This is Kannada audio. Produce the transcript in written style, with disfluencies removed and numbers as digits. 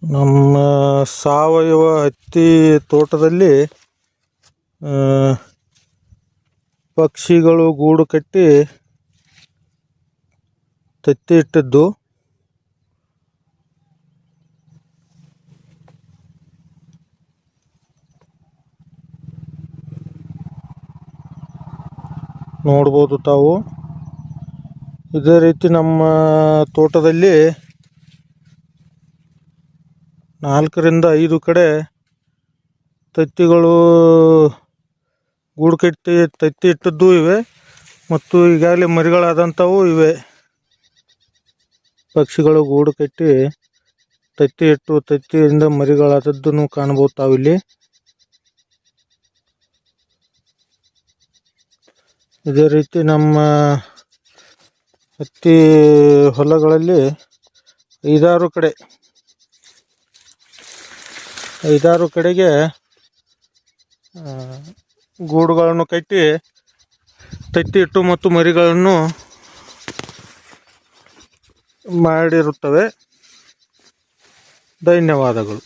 ನಮ್ಮ ಸಾವಯವ ಹತ್ತಿ ತೋಟದಲ್ಲಿ ಪಕ್ಷಿಗಳು ಗೂಡು ಕಟ್ಟಿ ತತ್ತಿ ಇಟ್ಟಿದ್ದು. ನೋಡ್ಬೋದು ತಾವು. ಇದೇ ರೀತಿ ನಮ್ಮ ತೋಟದಲ್ಲಿ 4ರಿಂದ 5 ಕಡೆ ತತ್ತಿಗಳು ಗೂಡು ಕಟ್ಟಿ ತತ್ತಿ ಇಟ್ಟದ್ದು ಇವೆ ಮತ್ತು ಈಗಾಗಲೇ ಮರಿಗಳಾದಂಥವು ಇವೆ. ಪಕ್ಷಿಗಳು ಗೂಡು ಕಟ್ಟಿ ತತ್ತಿ ಇಟ್ಟು ತತ್ತಿಯಿಂದ ಮರಿಗಳಾದದ್ದನ್ನು ಕಾಣಬಹುದು ತಾವಿಲ್ಲಿ. ಇದೇ ರೀತಿ ನಮ್ಮ ಹತ್ತಿ ಹೊಲಗಳಲ್ಲಿ 5-6 ಕಡೆಗೆ ಗೂಡುಗಳನ್ನು ಕಟ್ಟಿ ತತ್ತಿ ಇಟ್ಟು ಮತ್ತು ಮರಿಗಳನ್ನು ಮಾಡಿರುತ್ತವೆ. ಧನ್ಯವಾದಗಳು.